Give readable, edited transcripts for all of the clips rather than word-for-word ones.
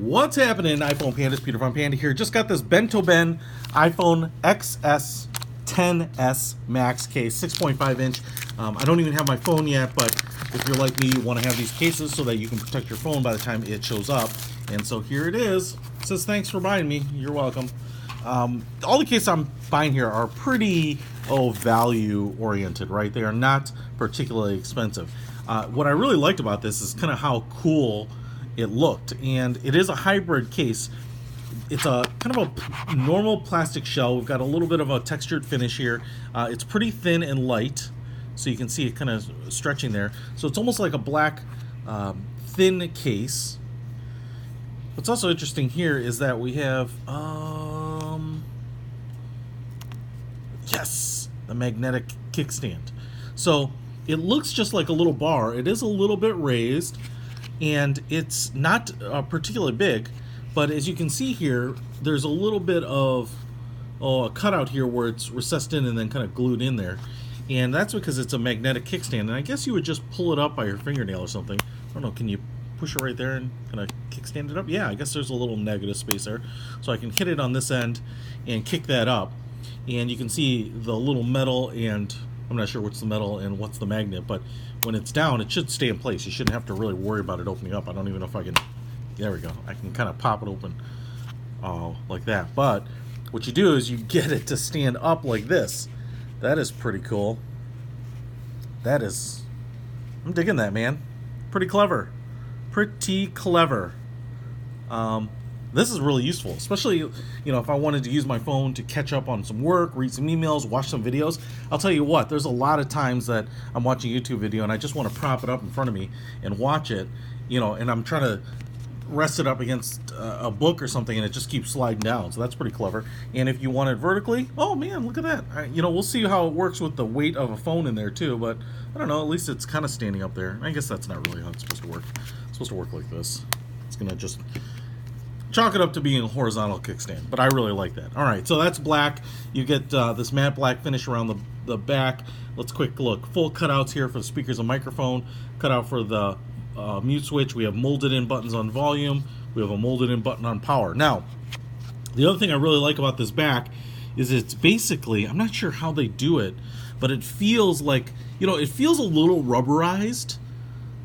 What's happening, iPhone Pandas? Peter from Panda here. Just got this BENTOBEN iPhone XS 10s Max case, 6.5 inch. I don't even have my phone yet, but if you're like me, you want to have these cases so that you can protect your phone by the time it shows up. And so here it is. It says, thanks for buying me. You're welcome. All the cases I'm buying here are pretty, value oriented, right? They are not particularly expensive. What I really liked about this is kind of how cool it looked, and it is a hybrid case. It's a kind of a normal plastic shell. We've got a little bit of a textured finish here. It's pretty thin and light, so you can see it kind of stretching there. So it's almost like a black thin case. What's also interesting here is that we have yes, the magnetic kickstand. So it looks just like a little bar. It is a little bit raised, and it's not particularly big, but as you can see here, there's a little bit of a cutout here where it's recessed in and then kind of glued in there, and that's because it's a magnetic kickstand. And I guess you would just pull it up by your fingernail or something. I don't know, can you push it right there and kind of kickstand it up? Yeah, I guess there's a little negative space there, so I can hit it on this end and kick that up, and you can see the little metal, and I'm not sure what's the metal and what's the magnet, but when it's down, it should stay in place. You shouldn't have to really worry about it opening up. I don't even know if I can. There we go. I can kind of pop it open like that. But what you do is you get it to stand up like this. That is pretty cool. That is, I'm digging that, man. Pretty clever. Pretty clever. This is really useful, especially, if I wanted to use my phone to catch up on some work, read some emails, watch some videos. I'll tell you what, there's a lot of times that I'm watching a YouTube video and I just want to prop it up in front of me and watch it, and I'm trying to rest it up against a book or something, and it just keeps sliding down. So that's pretty clever. And if you want it vertically, oh man, look at that. We'll see how it works with the weight of a phone in there too, but I don't know, at least it's kind of standing up there. I guess that's not really how it's supposed to work. It's supposed to work like this. It's gonna just chalk it up to being a horizontal kickstand, but I really like that. All right, so that's black. You get this matte black finish around the back. Let's quick look. Full cutouts here for the speakers and microphone. Cutout for the mute switch. We have molded in buttons on volume. We have a molded in button on power. Now, the other thing I really like about this back is it's basically, I'm not sure how they do it, but it feels like, it feels a little rubberized.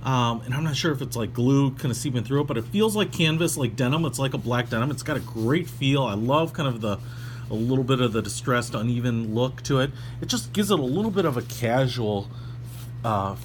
And I'm not sure if it's like glue kind of seeping through it, but it feels like canvas, like denim. It's like a black denim. It's got a great feel. I love kind of a little bit of the distressed, uneven look to it. It just gives it a little bit of a casual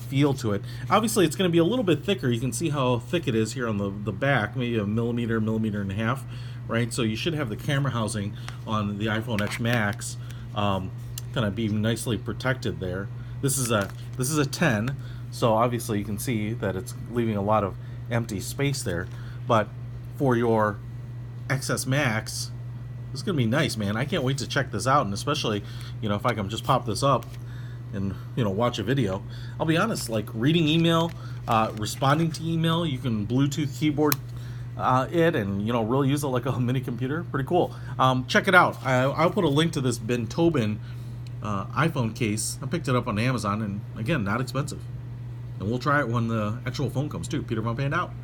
feel to it. Obviously, it's going to be a little bit thicker. You can see how thick it is here on the back, maybe a millimeter and a half, right? So you should have the camera housing on the iPhone X Max kind of be nicely protected there. This is a 10. So obviously you can see that it's leaving a lot of empty space there. But for your XS Max, this is going to be nice, man. I can't wait to check this out, and especially, if I can just pop this up and, watch a video. I'll be honest, like reading email, responding to email, you can Bluetooth keyboard it and, really use it like a mini computer. Pretty cool. Check it out. I'll put a link to this BENTOBEN iPhone case. I picked it up on Amazon, and again, not expensive. And we'll try it when the actual phone comes too. Peter from Panda out.